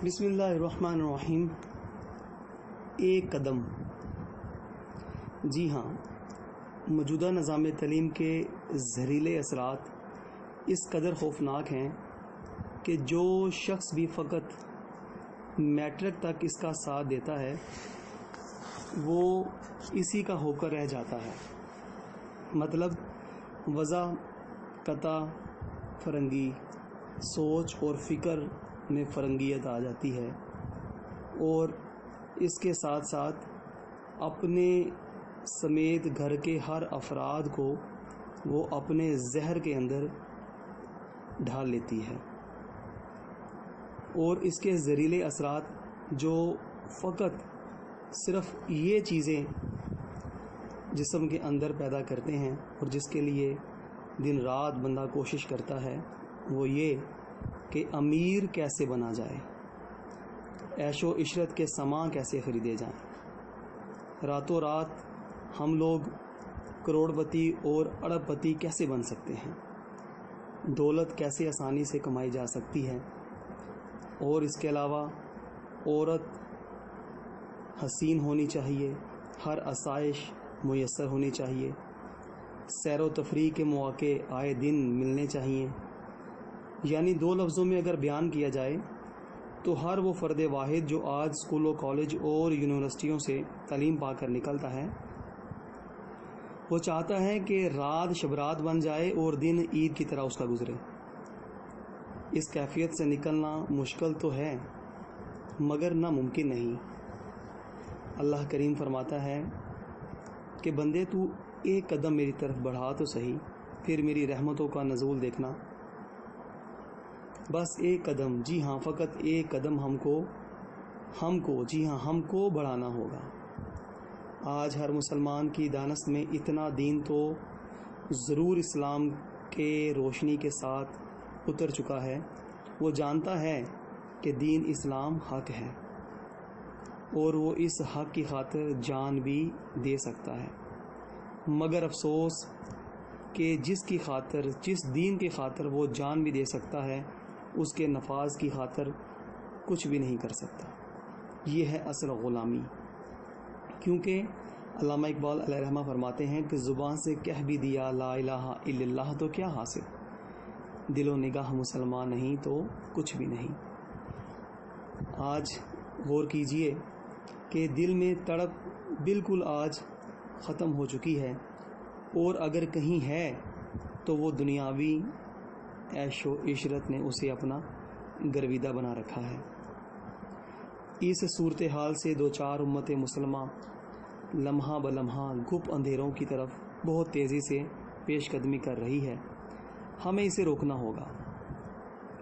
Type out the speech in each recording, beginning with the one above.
بسم اللہ الرحمن الرحیم۔ ایک قدم۔ جی ہاں، موجودہ نظام تعلیم کے زہریلے اثرات اس قدر خوفناک ہیں کہ جو شخص بھی فقط میٹرک تک اس کا ساتھ دیتا ہے وہ اسی کا ہو کر رہ جاتا ہے۔ مطلب وضع قطع فرنگی، سوچ اور فکر میں فرنگیت آ جاتی ہے، اور اس کے ساتھ ساتھ اپنے سمیت گھر کے ہر افراد کو وہ اپنے زہر کے اندر ڈھال لیتی ہے۔ اور اس کے زہریلے اثرات جو فقط صرف یہ چیزیں جسم کے اندر پیدا کرتے ہیں اور جس کے لیے دن رات بندہ کوشش کرتا ہے، وہ یہ کہ امیر کیسے بنا جائے، عیش و عشرت کے سامان کیسے خریدے جائیں، راتوں رات ہم لوگ کروڑ پتی اور ارب پتی کیسے بن سکتے ہیں، دولت کیسے آسانی سے کمائی جا سکتی ہے، اور اس کے علاوہ عورت حسین ہونی چاہیے، ہر آسائش میسر ہونی چاہیے، سیر و تفریح کے مواقع آئے دن ملنے چاہیے۔ یعنی دو لفظوں میں اگر بیان کیا جائے تو ہر وہ فرد واحد جو آج اسکولوں، کالج اور یونیورسٹیوں سے تعلیم پا کر نکلتا ہے، وہ چاہتا ہے کہ رات شب رات بن جائے اور دن عید کی طرح اس کا گزرے۔ اس کیفیت سے نکلنا مشکل تو ہے مگر ناممکن نہیں۔ اللہ کریم فرماتا ہے کہ بندے تو ایک قدم میری طرف بڑھا تو صحیح، پھر میری رحمتوں کا نزول دیکھنا۔ بس ایک قدم، جی ہاں فقط ایک قدم ہم کو بڑھانا ہوگا۔ آج ہر مسلمان کی دانست میں اتنا دین تو ضرور اسلام کے روشنی کے ساتھ اتر چکا ہے، وہ جانتا ہے کہ دین اسلام حق ہے اور وہ اس حق کی خاطر جان بھی دے سکتا ہے، مگر افسوس کہ جس دین کی خاطر وہ جان بھی دے سکتا ہے اس کے نفاذ کی خاطر کچھ بھی نہیں کر سکتا۔ یہ ہے اصل غلامی۔ کیونکہ علامہ اقبال علیہ رحمہ فرماتے ہیں کہ زبان سے کہہ بھی دیا لا الہ الا اللہ تو کیا حاصل، دل و نگاہ مسلمان نہیں تو کچھ بھی نہیں۔ آج غور کیجئے کہ دل میں تڑپ بالکل آج ختم ہو چکی ہے، اور اگر کہیں ہے تو وہ دنیاوی عیش و عشرت نے اسے اپنا گرویدہ بنا رکھا ہے۔ اس صورتحال سے دو چار امت مسلمہ لمحہ بلمحہ گپ اندھیروں کی طرف بہت تیزی سے پیش قدمی کر رہی ہے۔ ہمیں اسے روکنا ہوگا۔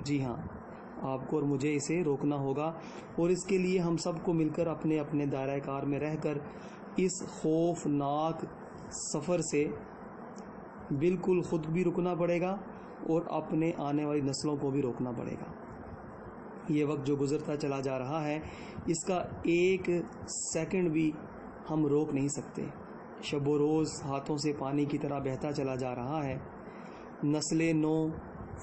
جی ہاں، آپ کو اور مجھے اسے روکنا ہوگا، اور اس کے لیے ہم سب کو مل کر اپنے اپنے دائرہ کار میں رہ کر اس خوفناک سفر سے بالکل خود بھی رکنا پڑے گا اور اپنے آنے والی نسلوں کو بھی روکنا پڑے گا۔ یہ وقت جو گزرتا چلا جا رہا ہے اس کا ایک سیکنڈ بھی ہم روک نہیں سکتے۔ شب و روز ہاتھوں سے پانی کی طرح بہتا چلا جا رہا ہے۔ نسل نو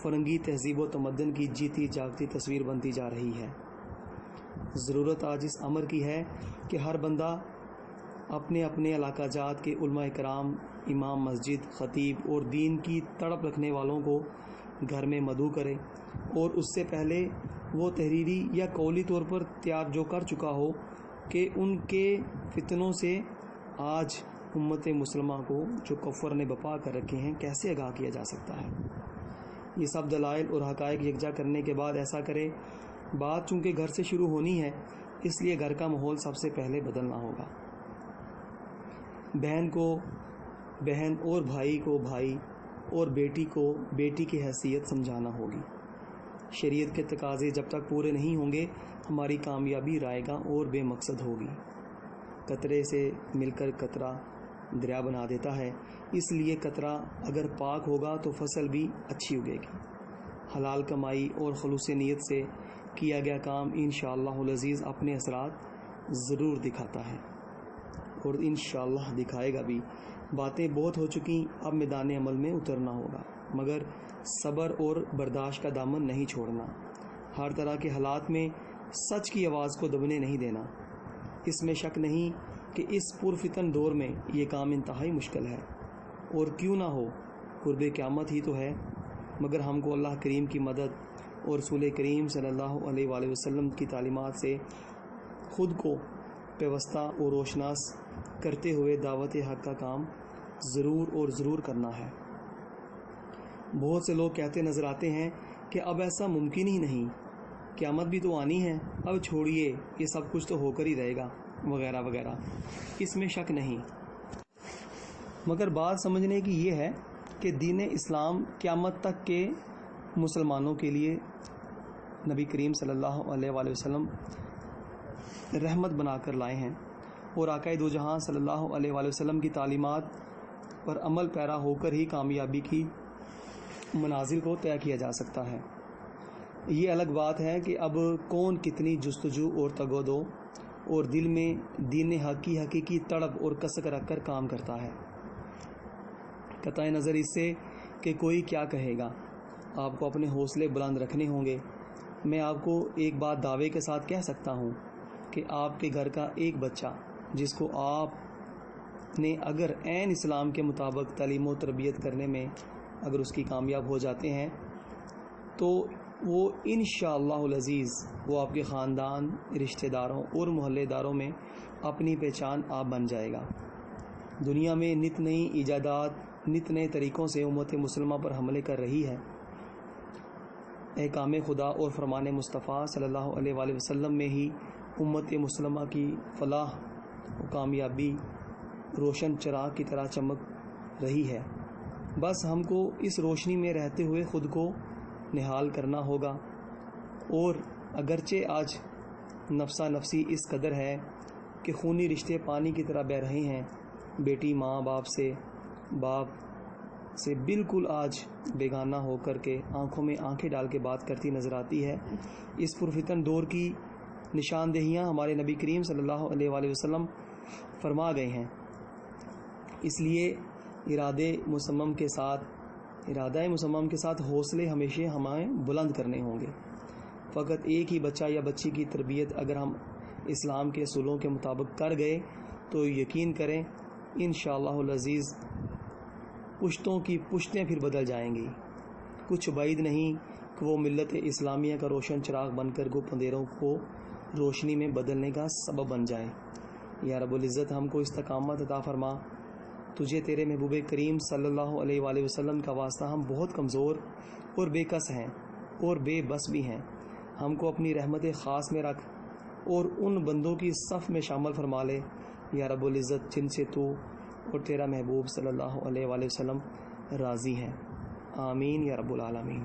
فرنگی تہذیب و تمدن کی جیتی جاگتی تصویر بنتی جا رہی ہے۔ ضرورت آج اس امر کی ہے کہ ہر بندہ اپنے اپنے علاقہ جات کے علماء کرام، امام مسجد، خطیب اور دین کی تڑپ رکھنے والوں کو گھر میں مدعو کرے، اور اس سے پہلے وہ تحریری یا قولی طور پر تیار جو کر چکا ہو کہ ان کے فتنوں سے آج امت مسلمہ کو جو کفر نے بپا کر رکھے ہیں کیسے آگاہ کیا جا سکتا ہے۔ یہ سب دلائل اور حقائق یکجا کرنے کے بعد ایسا کرے۔ بات چونکہ گھر سے شروع ہونی ہے، اس لیے گھر کا ماحول سب سے پہلے بدلنا ہوگا۔ بہن کو بہن اور بھائی کو بھائی اور بیٹی کو بیٹی کی حیثیت سمجھانا ہوگی۔ شریعت کے تقاضے جب تک پورے نہیں ہوں گے ہماری کامیابی رائے گاں اور بے مقصد ہوگی۔ قطرے سے مل کر قطرہ دریا بنا دیتا ہے، اس لیے قطرہ اگر پاک ہوگا تو فصل بھی اچھی اگے گی۔ حلال کمائی اور خلوص نیت سے کیا گیا کام انشاءاللہ العزیز اپنے اثرات ضرور دکھاتا ہے، اور انشاءاللہ دکھائے گا بھی۔ باتیں بہت ہو چکی، اب میدان عمل میں اترنا ہوگا، مگر صبر اور برداشت کا دامن نہیں چھوڑنا۔ ہر طرح کے حالات میں سچ کی آواز کو دبنے نہیں دینا۔ اس میں شک نہیں کہ اس پرفتن دور میں یہ کام انتہائی مشکل ہے، اور کیوں نہ ہو، قرب قیامت ہی تو ہے، مگر ہم کو اللہ کریم کی مدد اور رسول کریم صلی اللہ علیہ وآلہ وسلم کی تعلیمات سے خود کو پیوستہ اور روشناس کرتے ہوئے دعوت حق کا کام ضرور کرنا ہے۔ بہت سے لوگ کہتے نظر آتے ہیں کہ اب ایسا ممکن ہی نہیں، قیامت بھی تو آنی ہے، اب چھوڑیے، یہ سب کچھ تو ہو کر ہی رہے گا، وغیرہ وغیرہ۔ اس میں شک نہیں، مگر بات سمجھنے کی یہ ہے کہ دین اسلام قیامت تک کے مسلمانوں کے لیے نبی کریم صلی اللہ علیہ وآلہ وسلم رحمت بنا کر لائے ہیں، اور آقائے دو جہاں صلی اللہ علیہ وآلہ وسلم کی تعلیمات پر عمل پیرا ہو کر ہی کامیابی کی منازل کو طے کیا جا سکتا ہے۔ یہ الگ بات ہے کہ اب کون کتنی جستجو اور تگ و دو اور دل میں دین حق کی حقیقی تڑپ اور کسک رکھ کر کام کرتا ہے۔ قطع نظر اس سے کہ کوئی کیا کہے گا، آپ کو اپنے حوصلے بلند رکھنے ہوں گے۔ میں آپ کو ایک بات دعوے کے ساتھ کہہ سکتا ہوں کہ آپ کے گھر کا ایک بچہ جس کو آپ نے اگر عین اسلام کے مطابق تعلیم و تربیت کرنے میں اگر اس کی کامیاب ہو جاتے ہیں تو وہ انشاءاللہ العزیز وہ آپ کے خاندان، رشتہ داروں اور محلے داروں میں اپنی پہچان آپ بن جائے گا۔ دنیا میں نت نئی ایجادات، نت نئے طریقوں سے امت مسلمہ پر حملے کر رہی ہے۔ احکام خدا اور فرمان مصطفیٰ صلی اللہ علیہ وآلہ وسلم میں ہی امت مسلمہ کی فلاح و کامیابی روشن چراغ کی طرح چمک رہی ہے۔ بس ہم کو اس روشنی میں رہتے ہوئے خود کو نہال کرنا ہوگا، اور اگرچہ آج نفسا نفسی اس قدر ہے کہ خونی رشتے پانی کی طرح بہہ رہے ہیں، بیٹی ماں باپ سے بالکل آج بیگانہ ہو کر کے آنکھوں میں آنکھیں ڈال کے بات کرتی نظر آتی ہے۔ اس پرفتن دور کی نشاندہیاں ہمارے نبی کریم صلی اللہ علیہ وآلہ وسلم فرما گئے ہیں۔ اس لیے ارادہ مصمم کے ساتھ حوصلے ہمیشہ ہمیں بلند کرنے ہوں گے۔ فقط ایک ہی بچہ یا بچی کی تربیت اگر ہم اسلام کے اصولوں کے مطابق کر گئے تو یقین کریں انشاءاللہ العزیز پشتوں کی پشتیں پھر بدل جائیں گی۔ کچھ بعید نہیں کہ وہ ملت اسلامیہ کا روشن چراغ بن کر گپ اندھیروں کو روشنی میں بدلنے کا سبب بن جائیں۔ یا رب العزت ہم کو استقامت عطا فرما۔ تجھے تیرے محبوب کریم صلی اللہ علیہ وآلہ وسلم کا واسطہ ہم بہت کمزور اور بے کس ہیں اور بے بس بھی ہیں۔ ہم کو اپنی رحمت خاص میں رکھ اور ان بندوں کی صف میں شامل فرما لے یا رب العزت جن سے تو اور تیرا محبوب صلی اللہ علیہ وآلہ وسلم راضی ہیں۔ آمین یا رب العالمین۔